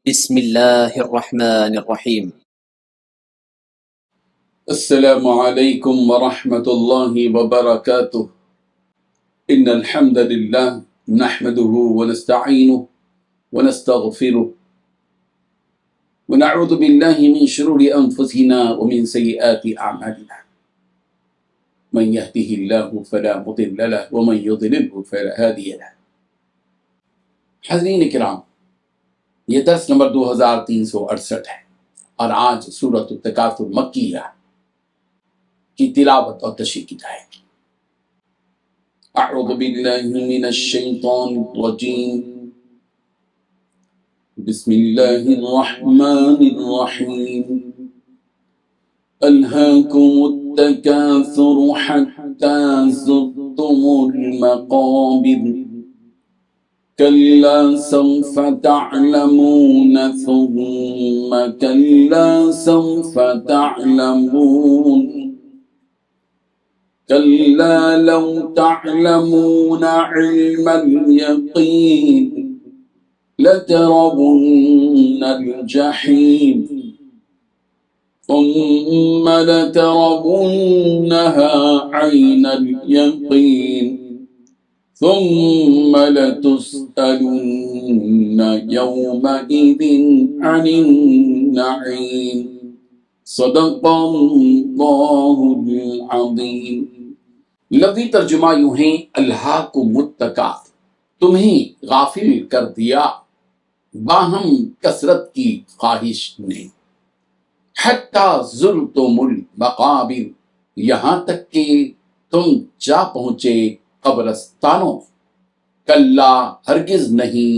بسم الله الرحمن الرحيم. السلام عليكم ورحمة الله وبركاته. إن الحمد لله نحمده ونستعينه ونستغفره ونعوذ بالله من شرور أنفسنا ومن سيئات أعمالنا. من يهده الله فلا مضل له ومن يضلله فلا هادي له. حضرین کرام، یہ درس نمبر 2368 ہے اور آج سورۃ التکاثر مکیہ کی تلاوت اور تشریح کی جائے گی۔ اعوذ باللہ من الشیطان الرجیم، بسم اللہ الرحمن الرحیم۔ الہاکم التکاثر حتی زرتم المقابر کلا سوف تعلمون ثم کلا سوف تعلمون كلا لو تعلمون علم اليقين لترون الجحيم ثم لترونها عين اليقين ثم لتسألن يومئذ عن النعيم۔ صدق اللہ العظیم۔ لفظی ترجمہ یوں ہے، الہاکم التکاثر، تمہیں غافل کر دیا باہم کثرت کی خواہش نے، حتی زرتم المقابر، یہاں تک کہ تم جا پہنچے قبرستانوں، کلا ہرگز نہیں،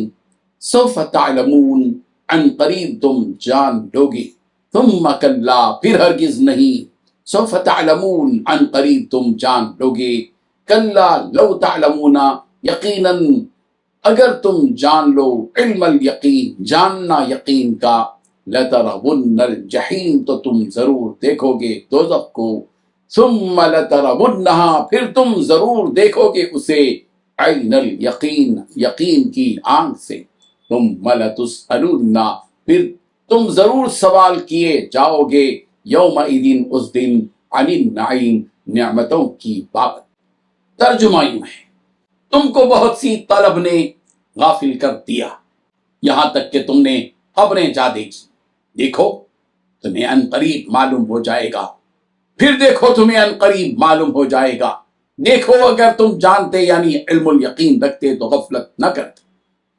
سوف تعلمون، عن قریب تم جان لوگے، ثم کلا، پھر ہرگز نہیں، سوف تعلمون، عن قریب تم جان لوگے، کلا لو تعلمون، یقیناً اگر تم جان لو، علم الیقین، جاننا یقین کا، لترون الجحیم، تو تم ضرور دیکھو گے دوزخ کو، ثم لترونہا، پھر تم ضرور دیکھو گے اسے، عین الیقین، یقین کی آنکھ سے، ثم لتسألن، پھر تم ضرور سوال کیے جاؤ گے، یومئذ، اس دن، عن النعیم، نعمتوں کی بابت۔ ترجمہ یوں ہے، تم کو بہت سی طلب نے غافل کر دیا، یہاں تک کہ تم نے خبریں جا دیکھی، دیکھو تمہیں عن قریب معلوم ہو جائے گا، پھر دیکھو تمہیں عن قریب معلوم ہو جائے گا، دیکھو اگر تم جانتے یعنی علم الیقین رکھتے تو غفلت نہ کرتے،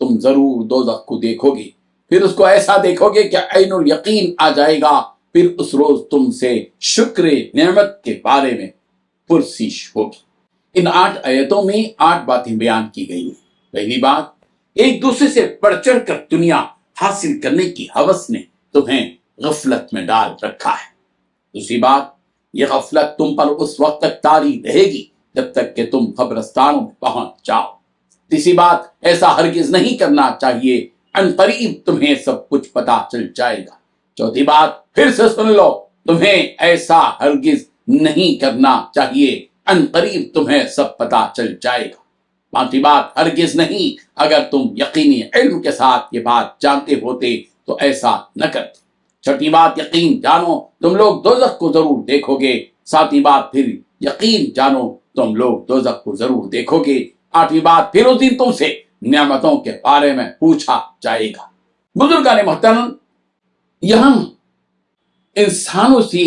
تم ضرور دوزخ کو دیکھو گے، پھر اس کو ایسا دیکھو گے کہ عین الیقین آ جائے گا، پھر اس روز تم سے شکر نعمت کے بارے میں پرسش ہوگی۔ ان 8 آیتوں میں 8 باتیں بیان کی گئی ہیں۔ پہلی بات، ایک دوسرے سے بڑھ چڑھ کر دنیا حاصل کرنے کی ہوس نے تمہیں غفلت میں ڈال رکھا ہے۔ دوسری بات، یہ غفلت تم پر اس وقت تک طاری رہے گی جب تک کہ تم قبرستانوں میں پہنچ جاؤ۔ تیسری بات، ایسا ہرگز نہیں کرنا چاہیے، عن قریب تمہیں سب کچھ پتا چل جائے گا۔ چوتھی بات، پھر سے سن لو، تمہیں ایسا ہرگز نہیں کرنا چاہیے، عن قریب تمہیں سب پتا چل جائے گا۔ پانچویں بات، ہرگز نہیں، اگر تم یقینی علم کے ساتھ یہ بات جانتے ہوتے تو ایسا نہ کرتے۔ چھٹی بات، یقین جانو تم لوگ دوزخ کو ضرور دیکھو گے۔ ساتویں بات، پھر یقین جانو تم لوگ دوزخ کو ضرور دیکھو گے۔ آٹھویں بات، پھر اس دن تم سے نعمتوں کے بارے میں پوچھا جائے گا۔ بزرگان محترم، یہاں انسانوں سے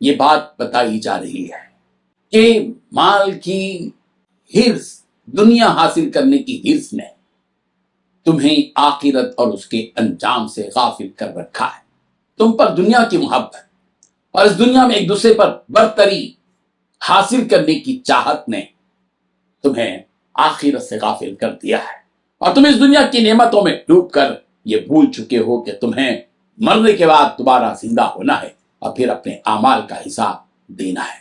یہ بات بتائی جا رہی ہے کہ مال کی حرص، دنیا حاصل کرنے کی حرص نے تمہیں آخرت اور اس کے انجام سے غافل کر رکھا ہے۔ تم پر دنیا کی محبت اور اس دنیا میں ایک دوسرے پر برتری حاصل کرنے کی چاہت نے تمہیں آخرت سے غافل کر دیا ہے، اور تم اس دنیا کی نعمتوں میں ڈوب کر یہ بھول چکے ہو کہ تمہیں مرنے کے بعد دوبارہ زندہ ہونا ہے اور پھر اپنے اعمال کا حساب دینا ہے۔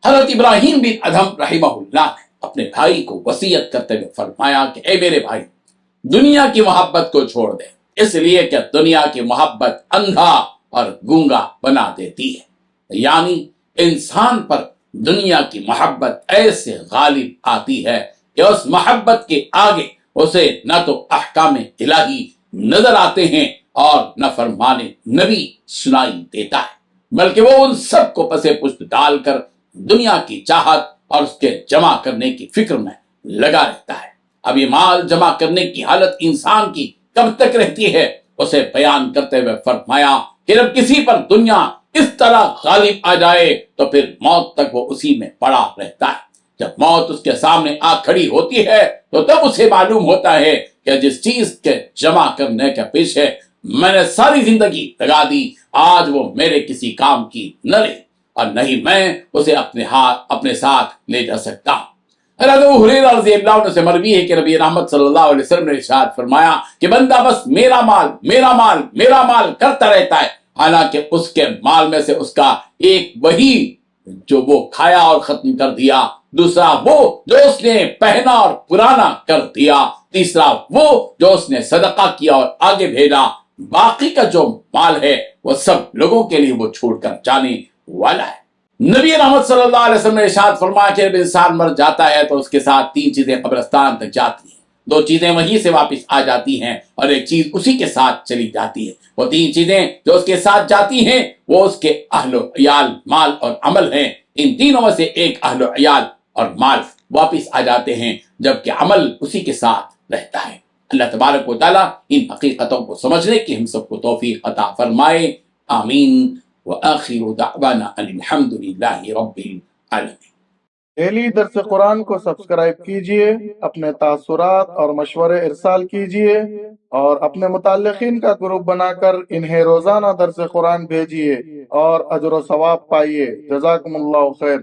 حضرت ابراہیم بن ادھم رحمہ اللہ نے اپنے بھائی کو وصیت کرتے ہوئے فرمایا کہ اے میرے بھائی، دنیا کی محبت کو چھوڑ دے، اس لیے کہ دنیا کی محبت اندھا اور گونگا بنا دیتی ہے، یعنی انسان پر دنیا کی محبت ایسے غالب آتی ہے کہ اس محبت کے آگے اسے نہ تو احکام الہی نظر آتے ہیں اور نافرمان نبی سنائی دیتا ہے، بلکہ وہ ان سب کو پسے پشت ڈال کر دنیا کی چاہت اور اس کے جمع کرنے کی فکر میں لگا رہتا ہے۔ اب یہ مال جمع کرنے کی حالت انسان کی کب تک رہتی ہے؟ اسے بیان کرتے ہوئے فرمایا کہ جب کسی پر دنیا اس طرح غالب آ جائے تو پھر موت تک وہ اسی میں پڑا رہتا ہے۔ جب موت اس کے سامنے آ کھڑی ہوتی ہے تو تب اسے معلوم ہوتا ہے کہ جس چیز کے جمع کرنے کے پیچھے میں نے ساری زندگی لگا دی، آج وہ میرے کسی کام کی نہ رہی، اور نہیں میں اسے اپنے ساتھ لے جا سکتا ہوں۔ حضرت ابو ہریرہ رضی اللہ عنہ سے مروی ہے کہ نبی رحمت صلی اللہ علیہ وسلم نے ارشاد فرمایا کہ بندہ بس میرا مال میرا مال میرا مال کرتا رہتا ہے، حالانکہ اس کے مال میں سے اس کا ایک وہی جو وہ کھایا اور ختم کر دیا، دوسرا وہ جو اس نے پہنا اور پرانا کر دیا، تیسرا وہ جو اس نے صدقہ کیا اور آگے بھیجا، باقی کا جو مال ہے وہ سب لوگوں کے لیے وہ چھوڑ کر جانے والا ہے۔ نبی رحمت صلی اللہ علیہ وسلم نے ارشاد فرمایا کہ جب انسان مر جاتا ہے تو اس کے ساتھ 3 چیزیں قبرستان تک جاتی ہیں، 2 چیزیں وہیں سے واپس آ جاتی ہیں اور ایک چیز اسی کے ساتھ چلی جاتی ہے۔ وہ 3 چیزیں جو اس کے ساتھ جاتی ہیں وہ اس کے اہل و عیال، مال اور عمل ہیں۔ ان تینوں میں سے ایک اہل و عیال اور مال واپس آ جاتے ہیں، جبکہ عمل اسی کے ساتھ رہتا ہے۔ اللہ تبارک و تعالیٰ ان حقیقتوں کو سمجھنے کی ہم سب کو توفیق عطا فرمائے، آمین۔ وآخر دعوانا ان الحمد للہ رب العالمین۔ ڈیلی درس قرآن کو سبسکرائب کیجئے، اپنے تاثرات اور مشورے ارسال کیجئے اور اپنے متعلقین کا گروپ بنا کر انہیں روزانہ درس قرآن بھیجئے اور اجر و ثواب پائیے۔ جزاکم اللہ خیر۔